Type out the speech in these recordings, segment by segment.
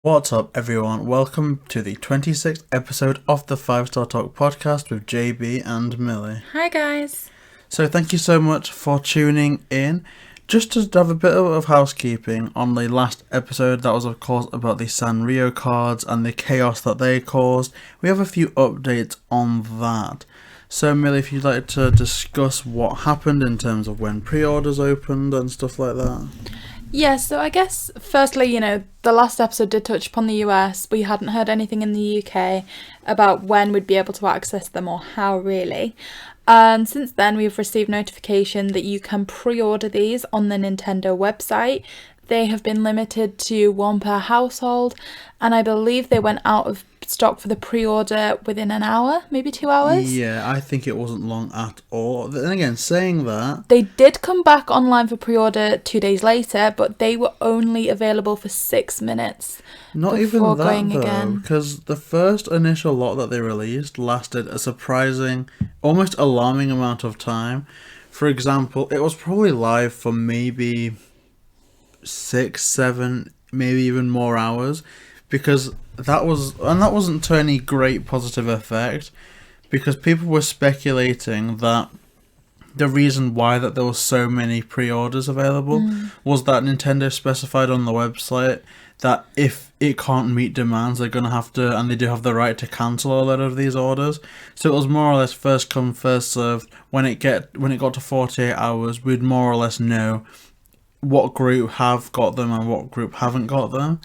What's up, everyone? Welcome to the 26th episode of the 5-Star Talk podcast with JB and Millie. Hi, guys. So, thank you so much for tuning in. Just to have a bit of housekeeping on the last episode, that was, of course, about the Sanrio cards and the chaos that they caused. We have a few updates on that. So, Millie, if you'd like to discuss what happened in terms of when pre-orders opened and stuff like that. Yeah, so I guess, firstly, the last episode did touch upon the US. We hadn't heard anything in the UK about when we'd be able to access them or how, really. And since then, we've received notification that you can pre-order these on the Nintendo website. They have been limited to one per household, and I believe they went out of stock for the pre-order within an hour, maybe 2 hours. Yeah, I think it wasn't long at all. Then again, saying that, they did come back online for pre-order 2 days later, but they were only available for 6 minutes. Not even that though, because the first initial lot that they released lasted a surprising, almost alarming amount of time. For example, it was probably live for maybe 6, 7, maybe even more hours, because that wasn't to any great positive effect, because people were speculating that the reason why that there were so many pre-orders available was that Nintendo specified on the website that if it can't meet demands, they're going to have to, and they do have the right to cancel a lot of these orders. So it was more or less first come, first served. When it got to 48 hours, we'd more or less know what group have got them and what group haven't got them.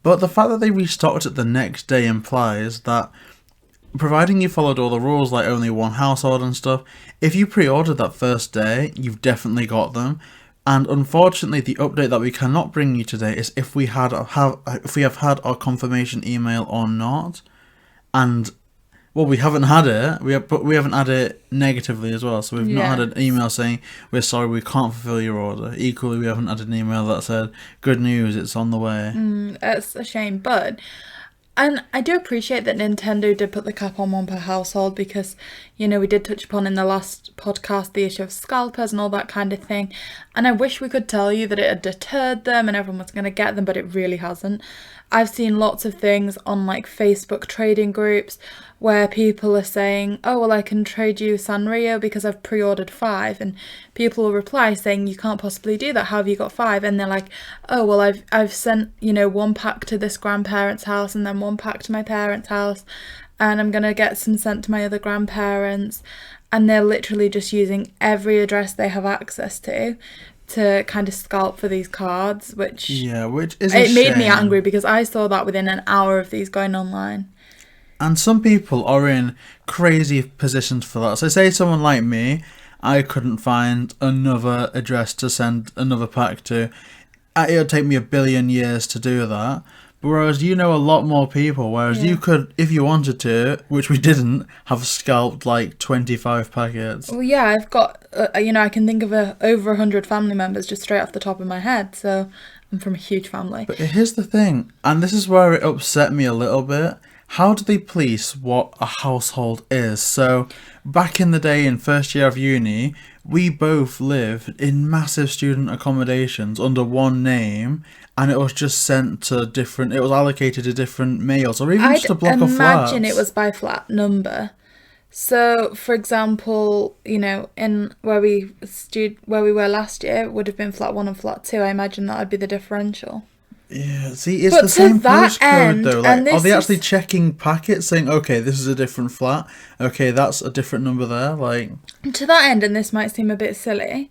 But the fact that they restocked it the next day implies that, providing you followed all the rules, like only one household and stuff, if you pre-ordered that first day, you've definitely got them. And unfortunately, the update that we cannot bring you today is if we have had our confirmation email or not. And well, we haven't had it. But we haven't had it negatively as well. So we've not had an email saying we're sorry, we can't fulfill your order. Equally, we haven't had an email that said good news, it's on the way. It's a shame, and I do appreciate that Nintendo did put the cap on one per household, because, we did touch upon in the last podcast the issue of scalpers and all that kind of thing. And I wish we could tell you that it had deterred them and everyone was going to get them, but it really hasn't. I've seen lots of things on Facebook trading groups where people are saying, oh, well, I can trade you Sanrio because I've pre-ordered 5. And people will reply saying, you can't possibly do that. How have you got 5? And they're like, oh, well, I've sent, one pack to this grandparent's house and then one pack to my parents' house. And I'm going to get some sent to my other grandparents. And they're literally just using every address they have access to kind of scalp for these cards, which is it made me angry, because I saw that within an hour of these going online. And some people are in crazy positions for that. So say someone like me, I couldn't find another address to send another pack to. It would take me 1 billion years to do that. Whereas a lot more people, you could, if you wanted to, which we didn't, have scalped 25 packets. Well, yeah, I've got, I can think of over 100 family members just straight off the top of my head, so I'm from a huge family. But here's the thing, and this is where it upset me a little bit. How do they police what a household is? So, back in the day in first year of uni, we both lived in massive student accommodations under one name, and it was just sent to it was allocated to different males, or even just a block of flats. I'd imagine it was by flat number. So, for example, in where we were last year, it would have been flat 1 and flat 2. I imagine that would be the differential. Yeah, see, it's the same postcode though. Are they actually checking packets saying, okay, this is a different flat, okay, that's a different number there? To that end, and this might seem a bit silly,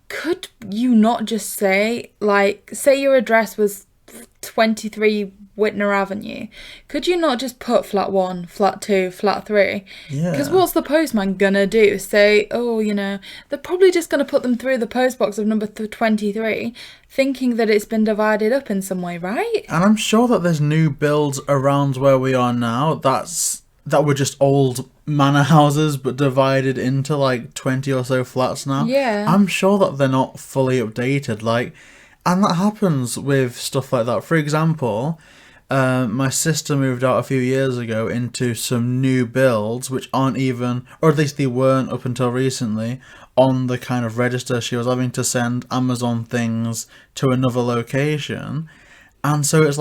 could you not just say your address was 23 Whitner Avenue, could you not just put flat 1, flat 2, flat 3? Yeah. Because what's the postman gonna do? Say, oh, they're probably just gonna put them through the post box of number 23, thinking that it's been divided up in some way, right? And I'm sure that there's new builds around where we are now that were just old manor houses but divided into 20 or so flats now. Yeah. I'm sure that they're not fully updated, and that happens with stuff like that. For example, my sister moved out a few years ago into some new builds which aren't even, or at least they weren't up until recently, on the kind of register. She was having to send Amazon things to another location. And so it's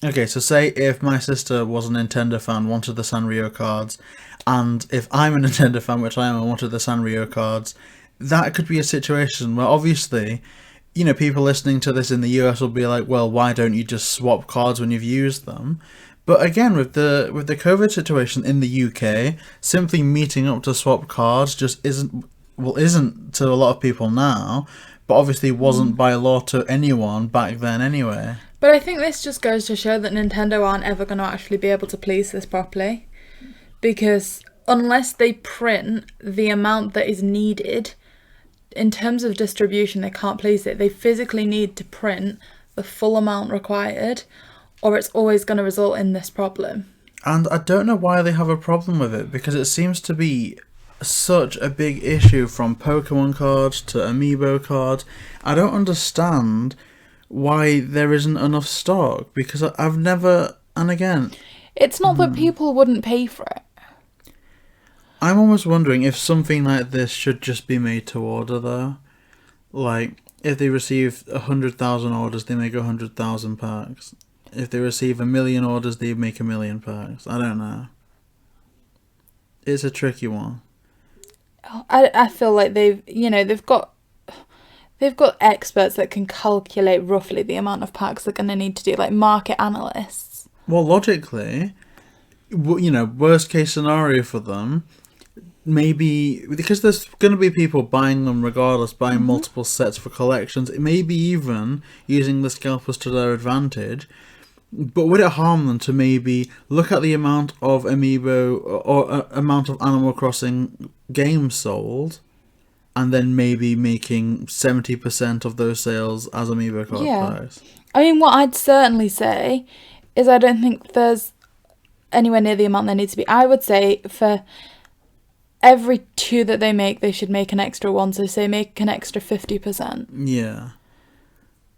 Okay, so say if my sister was a Nintendo fan, wanted the Sanrio cards, and if I'm a Nintendo fan, which I am, and wanted the Sanrio cards, that could be a situation where obviously, people listening to this in the US will be like, well, why don't you just swap cards when you've used them? But again, with the COVID situation in the UK, simply meeting up to swap cards just isn't to a lot of people now, but obviously wasn't by law to anyone back then anyway. But I think this just goes to show that Nintendo aren't ever going to actually be able to police this properly. Because unless they print the amount that is needed, in terms of distribution, they can't police it. They physically need to print the full amount required, or it's always going to result in this problem. And I don't know why they have a problem with it, because it seems to be such a big issue from Pokemon cards to Amiibo cards. I don't understand why there isn't enough stock, because I've never, and again... It's not that people wouldn't pay for it. I'm almost wondering if something like this should just be made to order, though. Like, if they receive 100,000 orders, they make 100,000 packs. If they receive 1 million orders, they make 1 million packs. I don't know. It's a tricky one. I feel like they've got experts that can calculate roughly the amount of packs they're going to need to do, like market analysts. Well, logically, worst case scenario for them, maybe, because there's going to be people buying them regardless, buying multiple sets for collections, maybe even using the scalpers to their advantage. But would it harm them to maybe look at the amount of Amiibo or amount of Animal Crossing games sold, and then maybe making 70% of those sales as Amiibo card packs? I mean, what I'd certainly say is I don't think there's anywhere near the amount there needs to be. I would say for every 2 that they make, they should make an extra 1. So say make an extra 50%.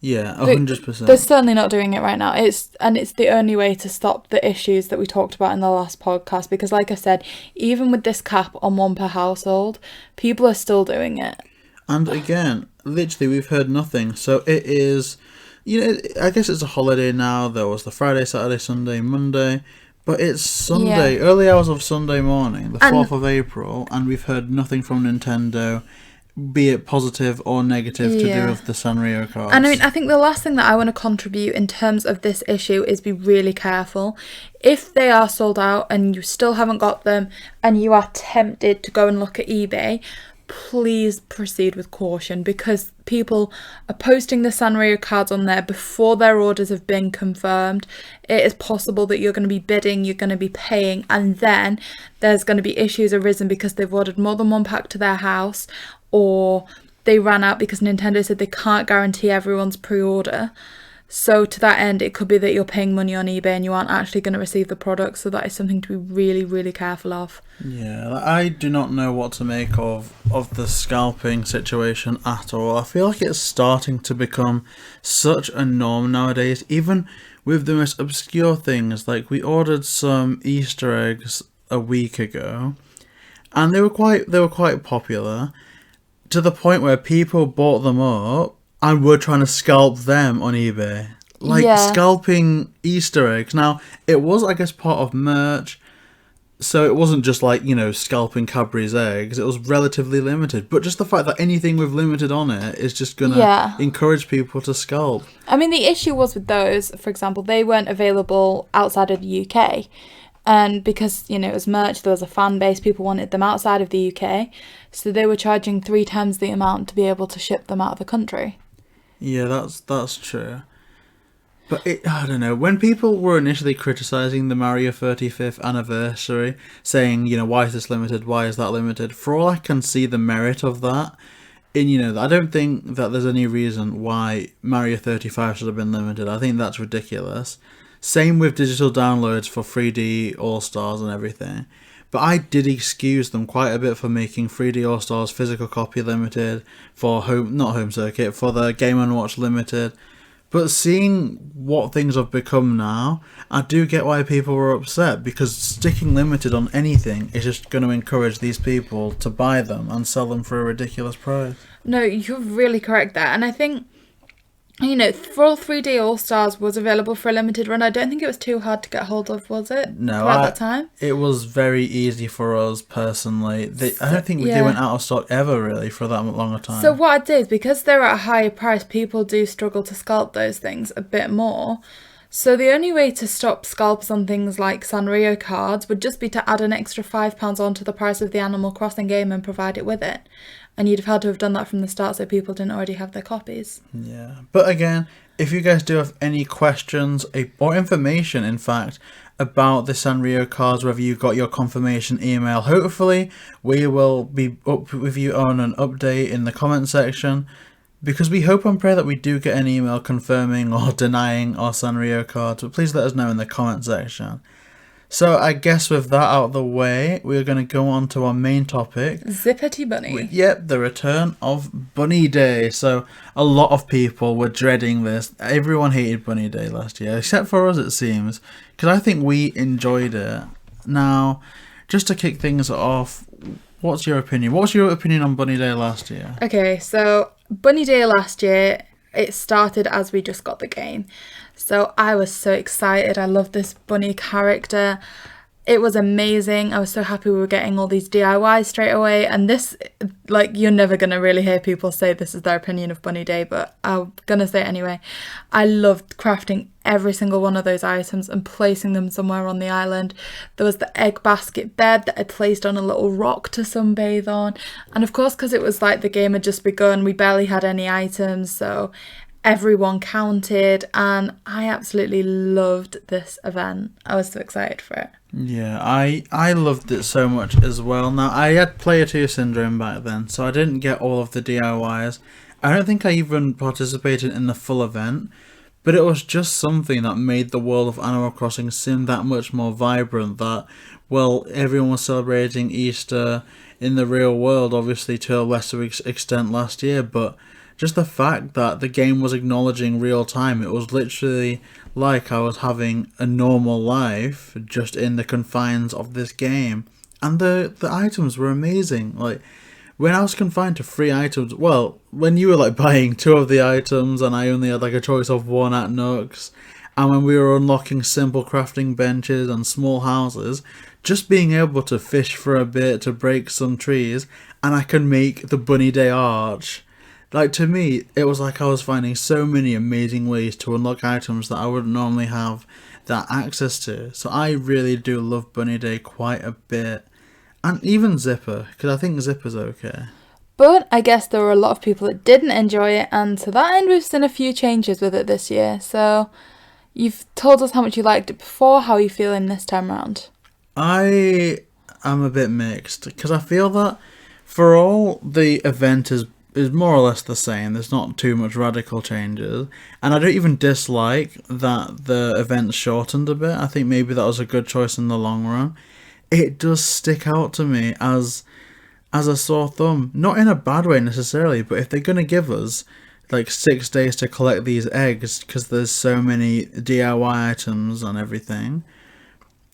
Yeah, 100%. They're certainly not doing it right now. It's the only way to stop the issues that we talked about in the last podcast. Because like I said, even with this cap on 1 per household, people are still doing it. And again, literally, we've heard nothing. So it is, I guess it's a holiday now. There was the Friday, Saturday, Sunday, Monday. But it's Sunday, early hours of Sunday morning, the 4th of April, and we've heard nothing from Nintendo, be it positive or negative, to do with the Sanrio cards. And I mean, I think the last thing that I want to contribute in terms of this issue is be really careful. If they are sold out and you still haven't got them and you are tempted to go and look at eBay, please proceed with caution, because people are posting the Sanrio cards on there before their orders have been confirmed. It is possible that you're going to be bidding, you're going to be paying, and then there's going to be issues arisen because they've ordered more than 1 pack to their house, or they ran out because Nintendo said they can't guarantee everyone's pre-order. So to that end, it could be that you're paying money on eBay and you aren't actually going to receive the product. So that is something to be really, really careful of. Yeah, I do not know what to make of the scalping situation at all. I feel like it's starting to become such a norm nowadays, even with the most obscure things. Like, we ordered some Easter eggs a week ago, and they were quite popular, to the point where people bought them up and were trying to scalp them on eBay. Scalping Easter eggs. Now, it was, I guess, part of merch, so it wasn't just like, scalping Cadbury's eggs. It was relatively limited. But just the fact that anything with limited on it is just going to encourage people to scalp. I mean, the issue was with those, for example, they weren't available outside of the UK. And because, it was merch, there was a fan base, people wanted them outside of the UK. So they were charging 3 times the amount to be able to ship them out of the country. Yeah, that's true. But I don't know, when people were initially criticising the Mario 35th anniversary, saying, why is this limited, why is that limited, for all I can see the merit of that, and I don't think that there's any reason why Mario 35 should have been limited. I think that's ridiculous. Same with digital downloads for 3D All-Stars and everything. But I did excuse them quite a bit for making 3D All-Stars physical copy limited, for not home circuit, for the Game & Watch limited. But seeing what things have become now, I do get why people were upset, because sticking limited on anything is just going to encourage these people to buy them and sell them for a ridiculous price. No, you're really correct there. And I think You know, Full 3D All-Stars was available for a limited run. I don't think it was too hard to get hold of, was it? No, At that time? it was very easy for us personally. I don't think they went out of stock ever really for that long a time. So what I'd say is, because they're at a higher price, people do struggle to sculpt those things a bit more. So the only way to stop scalpers on things like Sanrio cards would just be to add an extra £5 onto the price of the Animal Crossing game and provide it with it. And you'd have had to have done that from the start so people didn't already have their copies. Yeah. But again, if you guys do have any questions or information, in fact, about the Sanrio cards, whether you got your confirmation email, hopefully we will be up with you on an update in the comment section. Because we hope and pray that we do get an email confirming or denying our Sanrio cards. But please let us know in the comment section. So I guess with that out of the way, we're going to go on to our main topic. Zippity Bunny. Yep, the return of Bunny Day. So a lot of people were dreading this. Everyone hated Bunny Day last year, except for us it seems. Because I think we enjoyed it. Now, just to kick things off, what's your opinion? What was your opinion on Bunny Day last year? Okay, so Bunny Day last year, it started as we just got the game. So I was so excited. I loved this bunny character. It was amazing. I was so happy we were getting all these DIYs straight away. And this, like, you're never going to really hear people say this is their opinion of Bunny Day, but I'm going to say it anyway. I loved crafting every single one of those items and placing them somewhere on the island. There was the egg basket bed that I placed on a little rock to sunbathe on. And of course, because it was like the game had just begun, we barely had any items, so everyone counted, and I absolutely loved this event. I was so excited for it. Yeah, I loved it so much as well. Now, I had Player 2 syndrome back then, so I didn't get all of the DIYs. I don't think I even participated in the full event, but it was just something that made the world of Animal Crossing seem that much more vibrant, that, well, everyone was celebrating Easter in the real world, obviously to a lesser extent last year, but just the fact that the game was acknowledging real time, it was literally like I was having a normal life just in the confines of this game. And the items were amazing. Like, when I was confined to 3 items, well, when you were like buying 2 of the items and I only had like a choice of 1 at Nooks, and when we were unlocking simple crafting benches and small houses, just being able to fish for a bit, to break some trees, and I could make the Bunny Day Arch. Like, to me, it was like I was finding so many amazing ways to unlock items that I wouldn't normally have that access to. So I really do love Bunny Day quite a bit. And even Zipper, because I think Zipper's okay. But I guess there were a lot of people that didn't enjoy it, and to that end we've seen a few changes with it this year. So you've told us how much you liked it before. How are you feeling this time around? I am a bit mixed, because I feel that for all the event is more or less the same. There's not too much radical changes, and I don't even dislike that the event's shortened a bit. I think maybe that was a good choice in the long run. It does stick out to me as a sore thumb, not in a bad way necessarily, but if they're going to give us like 6 days to collect these eggs because there's so many DIY items and everything,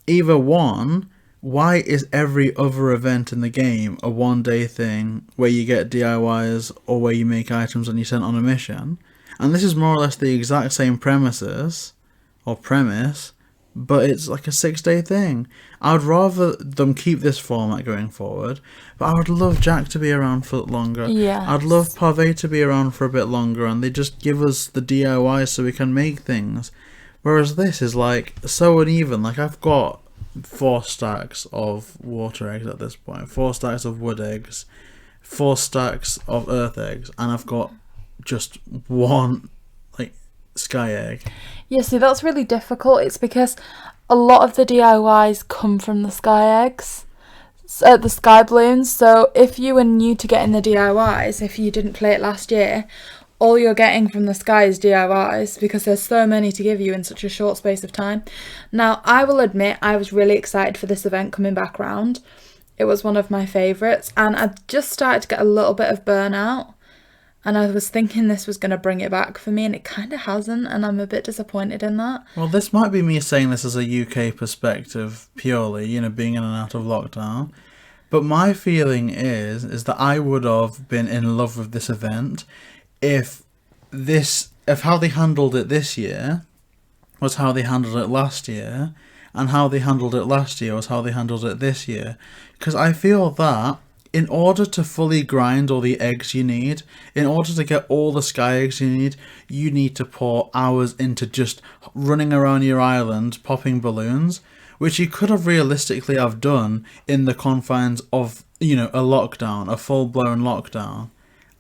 either one, why is every other event in the game a 1-day thing where you get DIYs or where you make items and you're sent on a mission? And this is more or less the exact same premise, but it's like a 6-day thing. I would rather them keep this format going forward, but I would love Jack to be around for longer. Yeah. I'd love Parvey to be around for a bit longer, and they just give us the DIYs so we can make things. Whereas this is like so uneven. Like, I've got 4 stacks of water eggs at this point, 4 stacks of wood eggs, 4 stacks of earth eggs, and I've got just 1 like sky egg. Yeah, see, that's really difficult. It's because a lot of the DIYs come from the sky eggs, the sky balloons. So if you were new to getting the DIYs, if you didn't play it last year, all you're getting from the sky is DIYs because there's so many to give you in such a short space of time. Now, I will admit I was really excited for this event coming back round. It was one of my favourites, and I just started to get a little bit of burnout, and I was thinking this was going to bring it back for me, and it kind of hasn't, and I'm a bit disappointed in that. Well, this might be me saying this as a UK perspective purely, being in and out of lockdown. But my feeling is that I would have been in love with this event if this if how they handled it this year was how they handled it last year, and how they handled it last year was how they handled it this year. Because I feel that in order to fully grind all the eggs you need, in order to get all the sky eggs you need to pour hours into just running around your island popping balloons, which you could have realistically have done in the confines of, you know, a lockdown, a full-blown lockdown.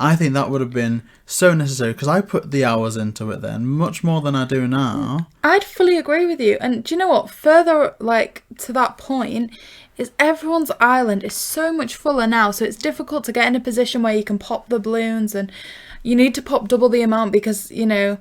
I think that would have been so necessary, because I put the hours into it then, much more than I do now. I'd fully agree with you. And do you know what? Further, like, to that point, is everyone's island is so much fuller now, so it's difficult to get in a position where you can pop the balloons, and you need to pop double the amount because, you know,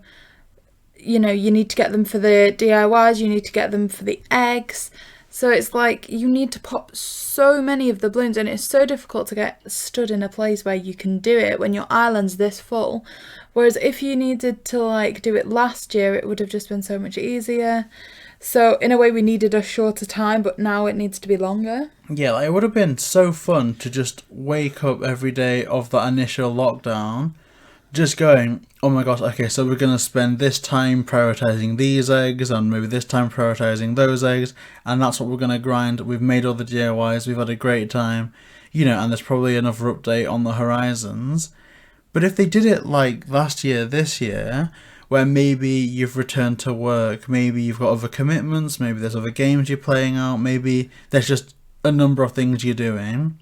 you need to get them for the DIYs, you need to get them for the eggs. So it's like you need to pop so many of the balloons, and it's so difficult to get stood in a place where you can do it when your island's this full. Whereas if you needed to like do it last year, it would have just been so much easier. So in a way we needed a shorter time, but now it needs to be longer. Yeah, like, it would have been so fun to just wake up every day of that initial lockdown just going, oh my gosh, okay, so we're going to spend this time prioritising these eggs and maybe this time prioritising those eggs, and that's what we're going to grind. We've made all the DIYs, we've had a great time, you know, and there's probably another update on the horizons. But if they did it like last year, this year, where maybe you've returned to work, maybe you've got other commitments, maybe there's other games you're playing out, maybe there's just a number of things you're doing,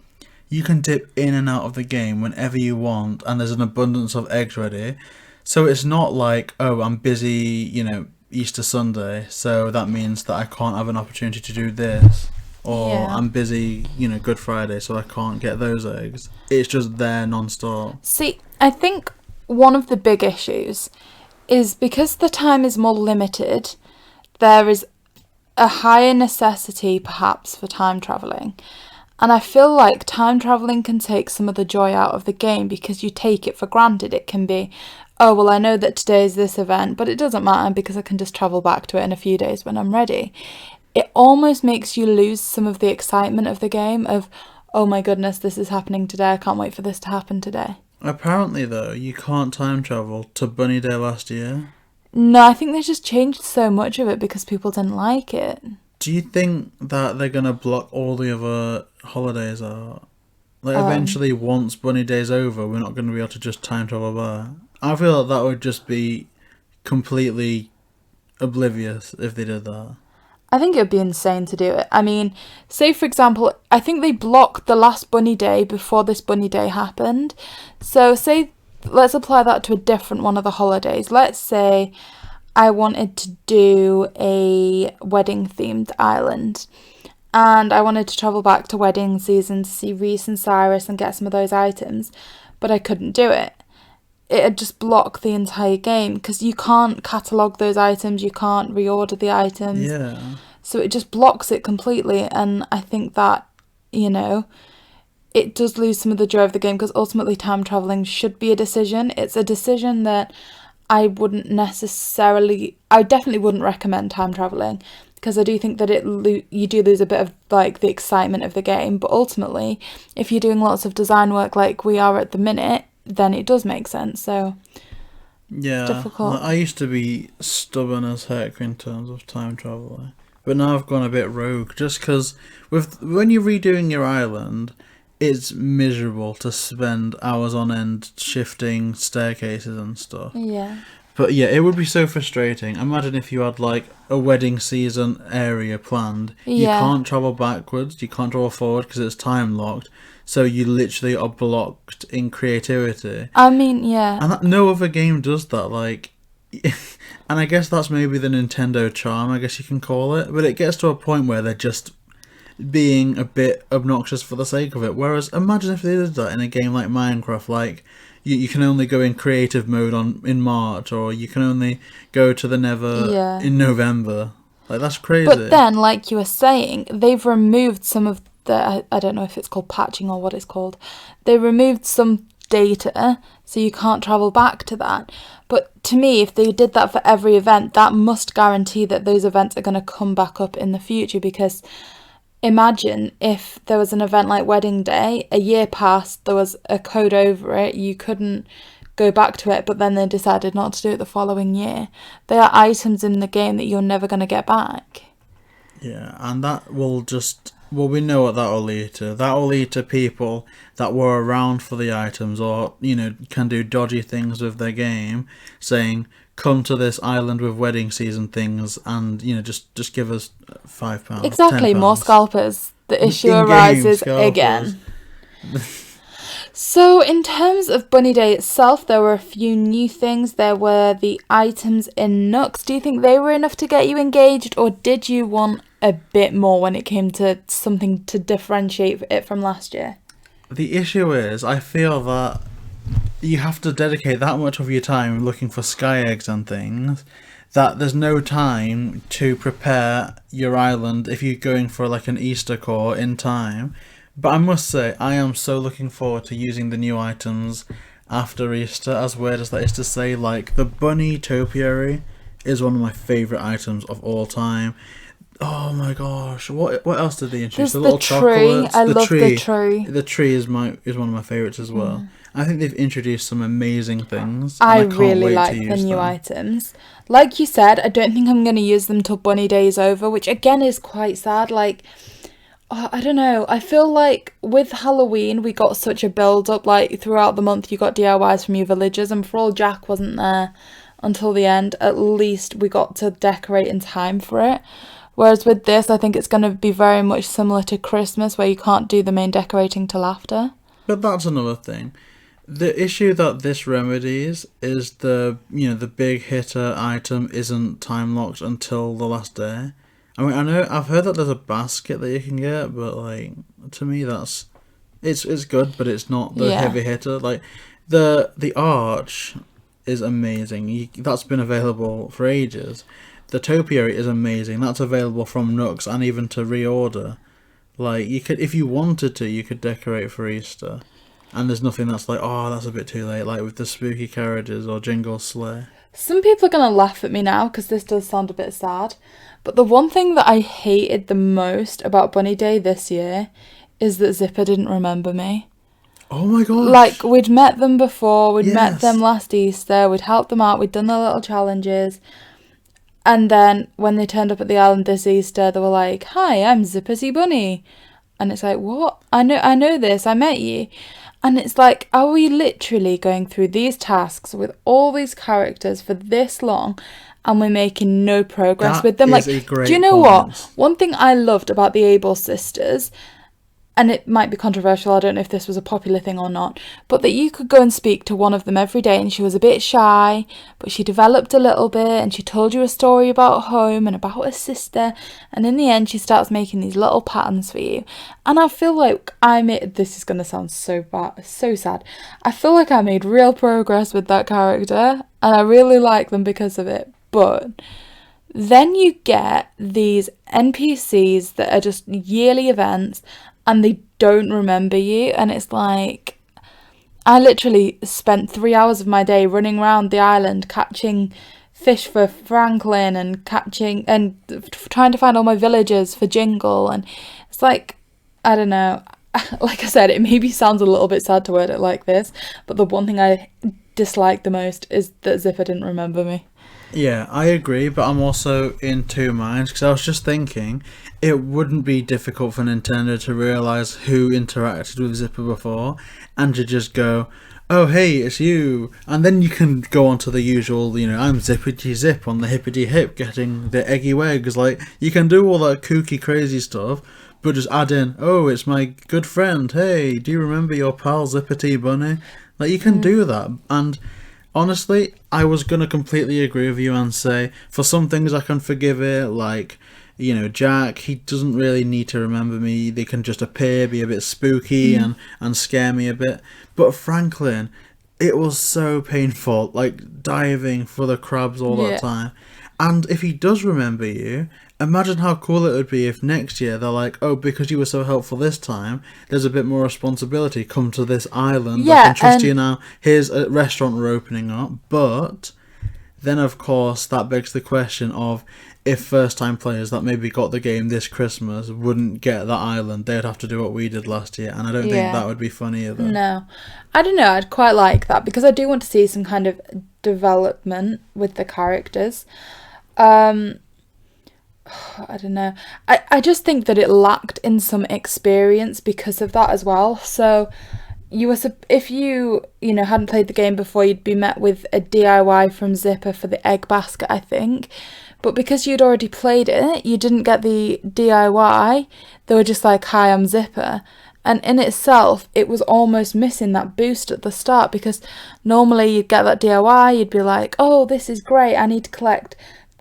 you can dip in and out of the game whenever you want, and there's an abundance of eggs ready. So it's not like, oh, I'm busy, you know, Easter Sunday, so that means that I can't have an opportunity to do this. Or I'm busy, you know, Good Friday, so I can't get those eggs. It's just there non-stop. See, I think one of the big issues is because the time is more limited, there is a higher necessity perhaps for time travelling. And I feel like time travelling can take some of the joy out of the game because you take it for granted. It can be, oh, well, I know that today is this event, but it doesn't matter because I can just travel back to it in a few days when I'm ready. It almost makes you lose some of the excitement of the game of, oh my goodness, this is happening today. I can't wait for this to happen today. Apparently, though, you can't time travel to Bunny Day last year. No, I think they just changed so much of it because people didn't like it. Do you think that they're going to block all the other holidays out? Like, eventually, once Bunny Day's over, we're not going to be able to just time travel back. I feel like that would just be completely oblivious if they did that. I think it would be insane to do it. I mean, say, for example, I think they blocked the last Bunny Day before this Bunny Day happened. So, say, let's apply that to a different one of the holidays. Let's say I wanted to do a wedding-themed island, and I wanted to travel back to wedding season to see Reese and Cyrus and get some of those items, but I couldn't do it. It'd just block the entire game because you can't catalogue those items, you can't reorder the items. Yeah. So it just blocks it completely, and I think that, you know, it does lose some of the joy of the game because ultimately time travelling should be a decision. It's a decision that I definitely wouldn't recommend time travelling because I do think that you do lose a bit of like the excitement of the game, but ultimately if you're doing lots of design work like we are at the minute, then it does make sense. So yeah, it's difficult. I used to be stubborn as heck in terms of time travel, but now I've gone a bit rogue just because when you're redoing your island, it's miserable to spend hours on end shifting staircases and stuff. Yeah. But yeah, it would be so frustrating. Imagine if you had like a wedding season area planned. Yeah. You can't travel backwards, you can't travel forward because it's time locked. So you literally are blocked in creativity. I mean, yeah. And no other game does that. Like, and I guess that's maybe the Nintendo charm, I guess you can call it. But it gets to a point where they're just being a bit obnoxious for the sake of it. Whereas imagine if they did that in a game like Minecraft, like you can only go in creative mode in March, or you can only go to the Nether in November. Like, that's crazy. But then, like you were saying, they've removed some of the, I don't know if it's called patching or what it's called. They removed some data, so you can't travel back to that. But to me, if they did that for every event, that must guarantee that those events are going to come back up in the future, because imagine if there was an event like Wedding Day, a year passed, there was a code over it, you couldn't go back to it, but then they decided not to do it the following year. They are items in the game that you're never going to get back. Yeah, and that will just... Well, we know what that will lead to. That will lead to people that were around for the items or, can do dodgy things with their game, saying, come to this island with wedding season things and, just give us £5. Exactly, £10. more scalpers. The issue In-game arises scalpers. again. So, in terms of Bunny Day itself, there were a few new things. There were the items in Nooks. Do you think they were enough to get you engaged, or did you want a bit more when it came to something to differentiate it from last year? The issue is, I feel that you have to dedicate that much of your time looking for sky eggs and things that there's no time to prepare your island if you're going for like an Easter core in time. But I must say, I am so looking forward to using the new items after Easter, as weird as that is to say. Like, the bunny topiary is one of my favourite items of all time. Oh my gosh, what else did they introduce? There's the little chocolates. I love the tree. The tree is one of my favourites as well. I think they've introduced some amazing things. I really like the new items. Like you said, I don't think I'm going to use them till Bunny Day is over, which again is quite sad. Like, I don't know. I feel like with Halloween, we got such a build-up. Like, throughout the month, you got DIYs from your villagers, and for all Jack wasn't there until the end, at least we got to decorate in time for it. Whereas with this, I think it's going to be very much similar to Christmas, where you can't do the main decorating till after. But that's another thing. The issue that this remedies is the big hitter item isn't time locked until the last day. I mean, I've heard that there's a basket that you can get, but like, to me it's good, but it's not the heavy hitter. Like, the arch is amazing. That's been available for ages. The topiary is amazing. That's available from Nooks and even to reorder. Like, you could, if you wanted to, you could decorate for Easter. And there's nothing that's like, oh, that's a bit too late, like with the spooky carriages or Jingle Sleigh. Some people are going to laugh at me now because this does sound a bit sad. But the one thing that I hated the most about Bunny Day this year is that Zipper didn't remember me. Oh my gosh. Like, we'd met them before, we'd met them last Easter, we'd helped them out, we'd done their little challenges. And then when they turned up at the island this Easter, they were like, hi, I'm Zippersy Bunny. And it's like, what? I know this, I met you. And it's like, are we literally going through these tasks with all these characters for this long and we're making no progress with them? Like, do you know what? One thing I loved about the Able sisters, and it might be controversial, I don't know if this was a popular thing or not, but that you could go and speak to one of them every day, and she was a bit shy, but she developed a little bit, and she told you a story about home and about her sister, and in the end she starts making these little patterns for you. And I feel like this is going to sound so bad, so sad, I feel like I made real progress with that character, and I really like them because of it. But then you get these NPCs that are just yearly events, and they don't remember you, and it's like, I literally spent 3 hours of my day running around the island catching fish for Franklin and trying to find all my villagers for Jingle, and it's like, I don't know, like I said, it maybe sounds a little bit sad to word it like this, but the one thing I dislike the most is that Zipper didn't remember me. Yeah, I agree, but I'm also in two minds, because I was just thinking it wouldn't be difficult for Nintendo to realise who interacted with Zipper before and to just go, oh hey, it's you, and then you can go on to the usual, I'm Zippity Zip on the hippity hip getting the eggy wags. Like, you can do all that kooky crazy stuff, but just add in, oh, it's my good friend, hey, do you remember your pal Zippity Bunny? Like, you can do that. And honestly, I was going to completely agree with you and say, for some things I can forgive it, like, Jack, he doesn't really need to remember me. They can just appear, be a bit spooky and scare me a bit. But Franklin, it was so painful, like diving for the crabs all that time. And if he does remember you, imagine how cool it would be if next year they're like, oh, because you were so helpful this time, there's a bit more responsibility. Come to this island. I can trust you now. Here's a restaurant we're opening up. But then, of course, that begs the question of, if first-time players that maybe got the game this Christmas wouldn't get that island, they'd have to do what we did last year, and I don't think that would be funny either. No. I don't know, I'd quite like that, because I do want to see some kind of development with the characters. I don't know. I just think that it lacked in some experience because of that as well. So if you hadn't played the game before, you'd be met with a DIY from Zipper for the egg basket, I think. But because you'd already played it, you didn't get the DIY. They were just like, "Hi, I'm Zipper." And in itself, it was almost missing that boost at the start, because normally you'd get that DIY, you'd be like, "Oh, this is great, I need to collect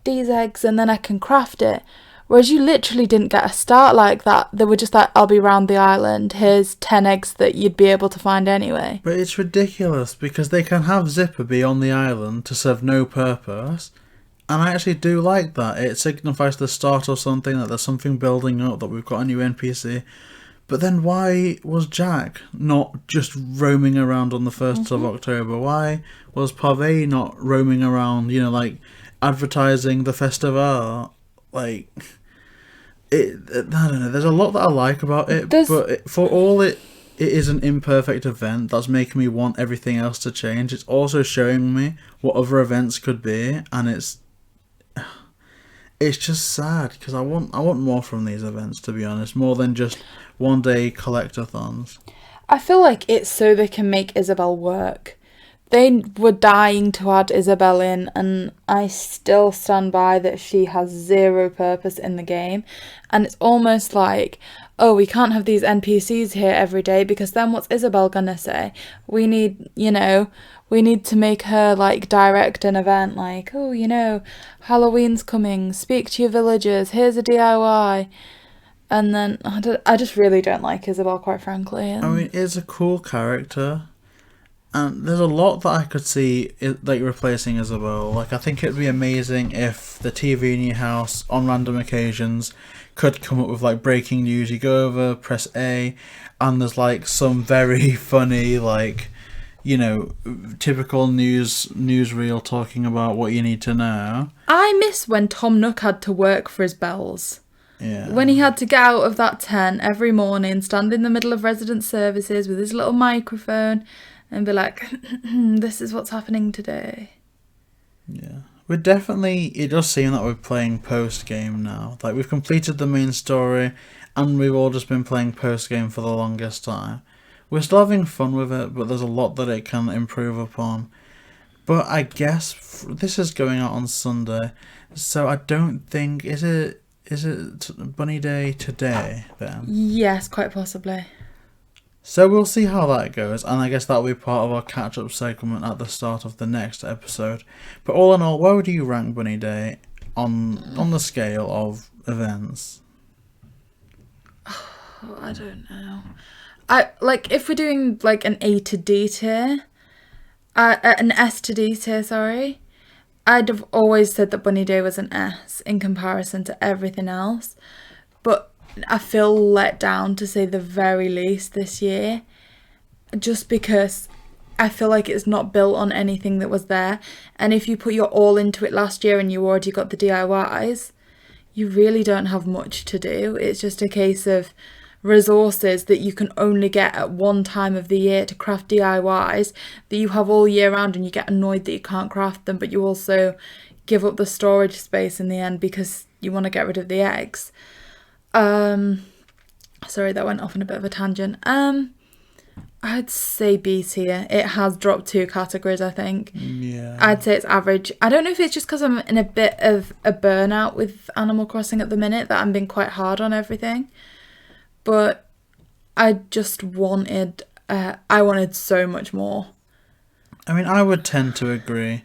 these eggs and then I can craft it." Whereas you literally didn't get a start like that. They were just like, "I'll be round the island, here's 10 eggs that you'd be able to find anyway." But it's ridiculous, because they can have Zipper be on the island to serve no purpose, and I actually do like that. It signifies the start of something, that there's something building up, that we've got a new NPC. But then why was Jack not just roaming around on the 1st of October? Why was Pave not roaming around, advertising the festival? I don't know, there's a lot that I like about it, but for all it is an imperfect event that's making me want everything else to change, it's also showing me what other events could be, and it's just sad, because I want more from these events, to be honest, more than just one day collectathons. I feel like it's so they can make Isabel work. They were dying to add Isabel in, and I still stand by that she has zero purpose in the game. And it's almost like, oh, we can't have these NPCs here every day, because then what's Isabel gonna say? We need to make her like direct an event, like, "Oh, Halloween's coming, speak to your villagers, here's a DIY." And then I just really don't like Isabel, quite frankly. I mean, it's a cool character, and there's a lot that I could see replacing Isabel. Like, I think it'd be amazing if the TV in your house, on random occasions, could come up with like breaking news. You go over, press A, and there's like some very funny, typical newsreel talking about what you need to know. I miss when Tom Nook had to work for his bells. Yeah. When he had to get out of that tent every morning, stand in the middle of resident services with his little microphone and be like, "This is what's happening today." Yeah. It does seem that we're playing post-game now. Like, we've completed the main story, and we've all just been playing post-game for the longest time. We're still having fun with it, but there's a lot that it can improve upon. But I guess this is going out on Sunday, so I don't think... Is it Bunny Day today, then? Yes, quite possibly. So we'll see how that goes, and I guess that'll be part of our catch-up segment at the start of the next episode. But all in all, where would you rank Bunny Day on the scale of events? Oh, I don't know. If we're doing like an A to D tier, an S to D tier, sorry, I'd have always said that Bunny Day was an S in comparison to everything else. But I feel let down, to say the very least, this year, just because I feel like it's not built on anything that was there. And if you put your all into it last year and you already got the DIYs, you really don't have much to do. It's just a case of resources that you can only get at one time of the year to craft DIYs that you have all year round, and you get annoyed that you can't craft them, but you also give up the storage space in the end because you want to get rid of the eggs. Sorry, that went off on a bit of a tangent. I'd say B tier. It has dropped 2 categories, I think. Yeah. I'd say it's average. I don't know if it's just because I'm in a bit of a burnout with Animal Crossing at the minute, that I'm being quite hard on everything. But I just wanted so much more. I mean, I would tend to agree.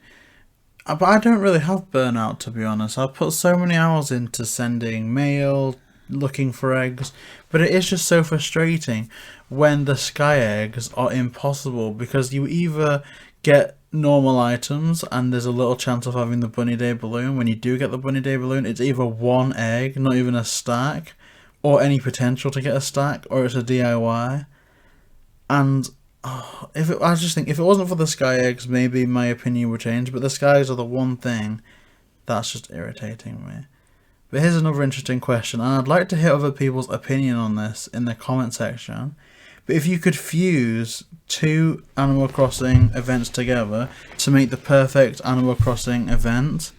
But I don't really have burnout, to be honest. I put so many hours into sending mail, looking for eggs, but it is just so frustrating when the sky eggs are impossible, because you either get normal items and there's a little chance of having the Bunny Day balloon. When you do get the Bunny Day balloon, it's either one egg, not even a stack, or any potential to get a stack, or it's a DIY. And I just think if it wasn't for the sky eggs, maybe my opinion would change, but the sky eggs are the one thing that's just irritating me. But here's another interesting question, and I'd like to hear other people's opinion on this in the comment section. But if you could fuse 2 Animal Crossing events together to make the perfect Animal Crossing event,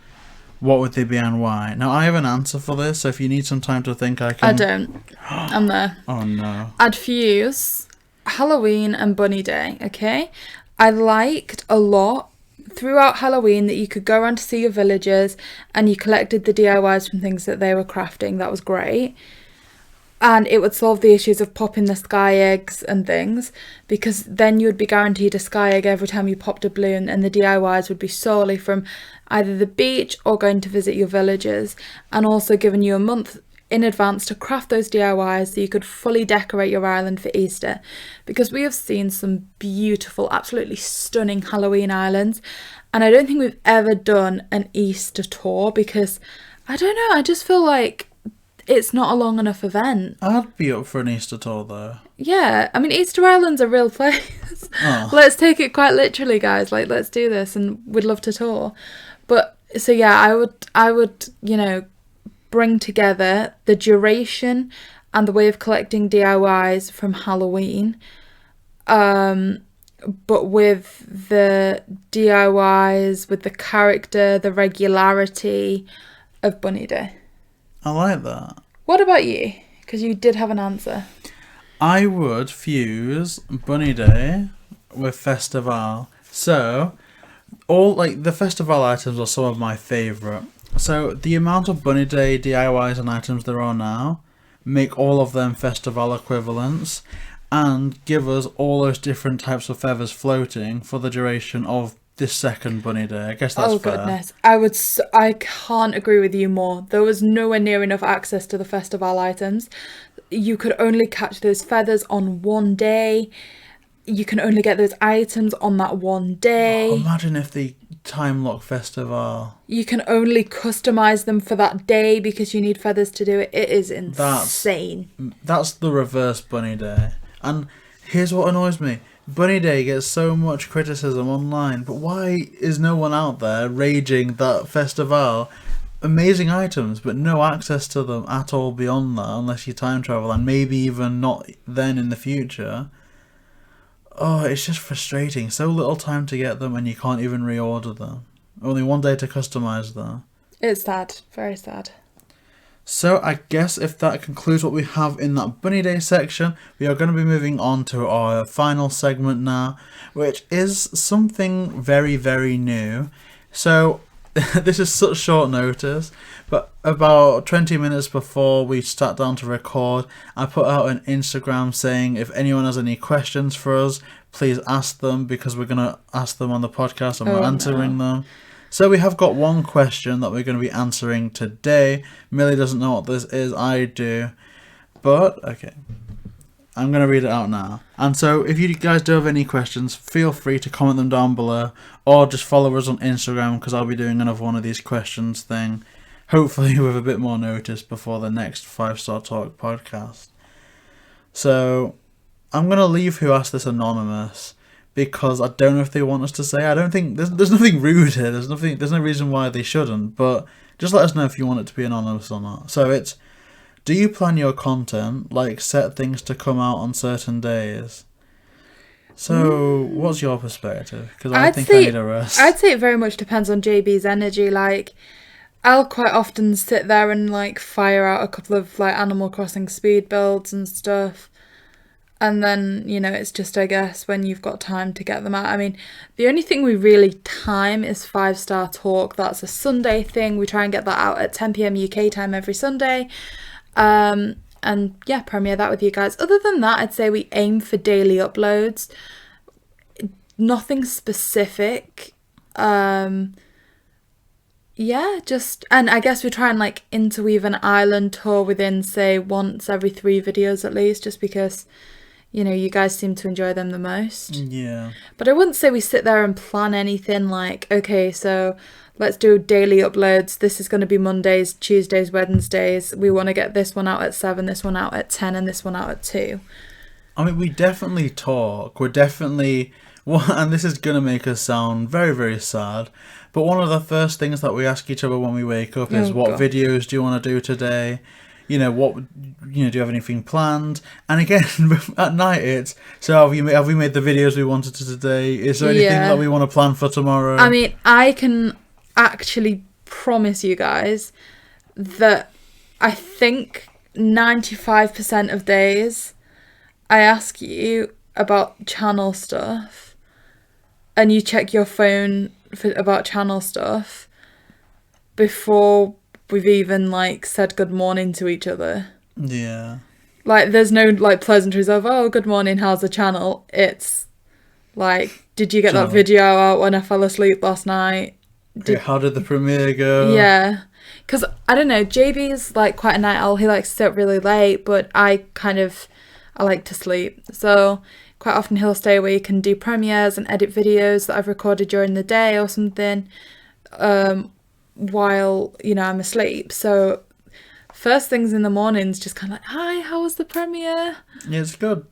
what would they be and why? Now, I have an answer for this, so if you need some time to think, I can... I don't. I'm there. Oh, no. I'd fuse Halloween and Bunny Day, okay? I liked a lot throughout Halloween that you could go around to see your villagers and you collected the DIYs from things that they were crafting. That was great. And it would solve the issues of popping the sky eggs and things, because then you would be guaranteed a sky egg every time you popped a balloon, and the DIYs would be solely from either the beach or going to visit your villagers, and also giving you a month in advance to craft those DIYs so you could fully decorate your island for Easter, because we have seen some beautiful, absolutely stunning Halloween islands, and I don't think we've ever done an Easter tour, because I don't know, I just feel like it's not a long enough event. I'd be up for an Easter tour, though. Yeah, I mean, Easter Island's a real place. Oh. Let's take it quite literally, guys. Like, let's do this, and we'd love to tour. But so yeah, I would, you know, bring together the duration and the way of collecting DIYs from Halloween, but with the DIYs, with the character, the regularity of Bunny Day. I like that. What about you? Because you did have an answer. I would fuse Bunny Day with Festival. So, all like the Festival items are some of my favourite. So, the amount of Bunny Day DIYs and items there are now, make all of them Festival equivalents, and give us all those different types of feathers floating for the duration of this second Bunny Day. I guess that's fair. Goodness. I can't agree with you more. There was nowhere near enough access to the festival items. You could only catch those feathers on one day. You can only get those items on that one day. Oh, imagine if the time lock festival. You can only customize them for that day because you need feathers to do it. It is insane. That's the reverse Bunny Day. And here's what annoys me. Bunny Day gets so much criticism online, but why is no one out there raging that Festival? Amazing items, but no access to them at all beyond that, unless you time travel, and maybe even not then in the future. Oh, it's just frustrating. So little time to get them, and you can't even reorder them. Only one day to customize them. It's sad. Very sad. So I guess if that concludes what we have in that Bunny Day section, we are going to be moving on to our final segment now, which is something very, very new. So this is such short notice, but about 20 minutes before we sat down to record, I put out an Instagram saying if anyone has any questions for us, please ask them, because we're going to ask them on the podcast and we're answering them. So we have got one question that we're going to be answering today. Millie doesn't know what this is, I do. But, okay. I'm going to read it out now. And so if you guys do have any questions, feel free to comment them down below. Or just follow us on Instagram, because I'll be doing another one of these questions thing. Hopefully with a bit more notice before the next 5-Star Talk podcast. So I'm going to leave who asked this anonymous, because I don't know if they want us to say. I don't think there's nothing rude here. There's no reason why they shouldn't. But just let us know if you want it to be anonymous or not. So it's, do you plan your content, like set things to come out on certain days? So what's your perspective? Because I think I need a rest. I'd say it very much depends on JB's energy. Like, I'll quite often sit there and like fire out a couple of like Animal Crossing speed builds and stuff. And then, you know, it's just, I guess, when you've got time to get them out. I mean, the only thing we really time is 5-Star Talk. That's a Sunday thing. We try and get that out at 10 p.m. UK time every Sunday. And yeah, premiere that with you guys. Other than that, I'd say we aim for daily uploads. Nothing specific. Yeah, just, and I guess we try and like interweave an island tour within, say, once every 3 videos at least, just because, you know, you guys seem to enjoy them the most. Yeah. But I wouldn't say we sit there and plan anything like, okay, so let's do daily uploads. This is going to be Mondays, Tuesdays, Wednesdays. We want to get this one out at 7, this one out at 10, and this one out at 2. I mean, we definitely talk. We're definitely And this is going to make us sound very, very sad, but one of the first things that we ask each other when we wake up is, what videos do you want to do today? Do you have anything planned? And again, at night it's, so have we made the videos we wanted to today? Is there anything that we want to plan for tomorrow? I mean, I can actually promise you guys that I think 95% of days I ask you about channel stuff and you check your phone about channel stuff before we've even said good morning to each other. Yeah. There's no pleasantries of, oh, good morning, how's the channel? It's did you get that video out when I fell asleep last night? How did the premiere go? Yeah. Because, I don't know, JB's quite a night owl. He likes to stay up really late, but I like to sleep. So quite often he'll stay awake and do premieres and edit videos that I've recorded during the day or something while, I'm asleep. So first things in the morning's just kind of hi, how was the premiere? Yeah, it's good.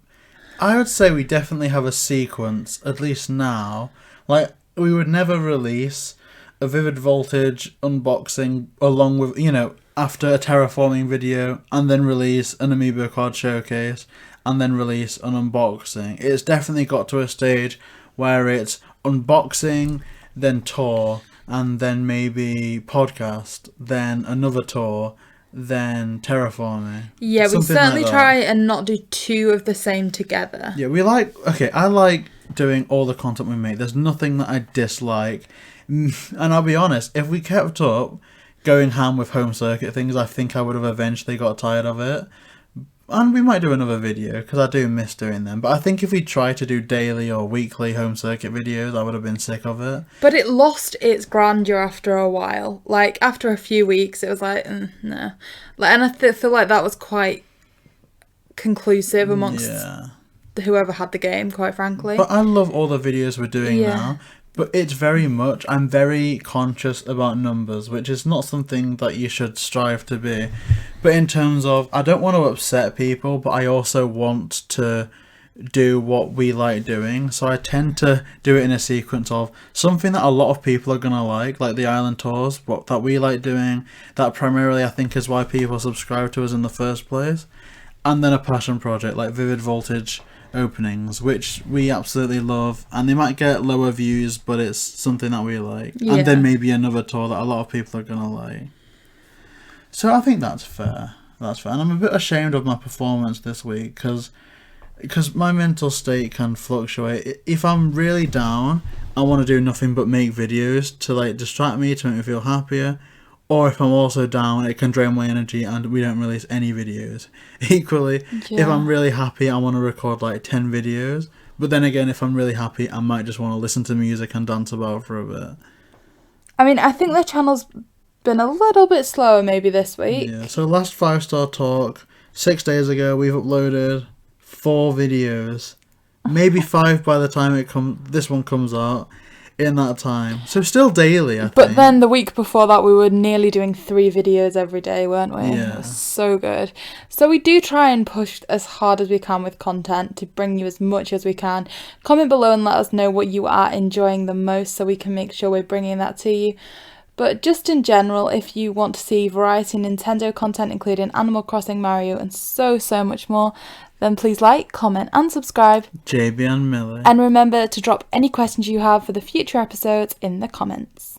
I would say we definitely have a sequence, at least now. We would never release a Vivid Voltage unboxing along with, after a terraforming video, and then release an Amiibo card showcase, and then release an unboxing. It's definitely got to a stage where it's unboxing, then tour, and then maybe podcast, then another tour, then terraforming. Yeah, we certainly try and not do two of the same together. Yeah, I like doing all the content we make. There's nothing that I dislike. And I'll be honest, if we kept up going ham with home circuit things, I think I would have eventually got tired of it. And we might do another video, because I do miss doing them. But I think if we tried to do daily or weekly home circuit videos, I would have been sick of it. But it lost its grandeur after a while. After a few weeks, it was no. And I feel like that was quite conclusive amongst whoever had the game, quite frankly. But I love all the videos we're doing now. But it's I'm very conscious about numbers, which is not something that you should strive to be. But in terms of, I don't want to upset people, but I also want to do what we like doing. So I tend to do it in a sequence of something that a lot of people are going to like the island tours, that we like doing, that primarily I think is why people subscribe to us in the first place. And then a passion project like Vivid Voltage openings, which we absolutely love, and they might get lower views, but it's something that we like. And then maybe another tour that a lot of people are gonna like. So I think that's fair. And I'm a bit ashamed of my performance this week because my mental state can fluctuate. If I'm really down, I want to do nothing but make videos to distract me, to make me feel happier. Or if I'm also down, it can drain my energy and we don't release any videos. Equally, if I'm really happy, I want to record 10 videos. But then again, if I'm really happy, I might just want to listen to music and dance about for a bit. I mean, I think the channel's been a little bit slower maybe this week. Yeah, so last 5-star talk, 6 days ago, we've uploaded 4 videos. Maybe 5 by the time this one comes out. In that time. So still daily, I think. But then the week before that, we were nearly doing 3 videos every day, weren't we? Yeah. It was so good. So we do try and push as hard as we can with content to bring you as much as we can. Comment below and let us know what you are enjoying the most so we can make sure we're bringing that to you. But just in general, if you want to see variety Nintendo content, including Animal Crossing, Mario, and so much more, then please like, comment, and subscribe. JB and Millie. And remember to drop any questions you have for the future episodes in the comments.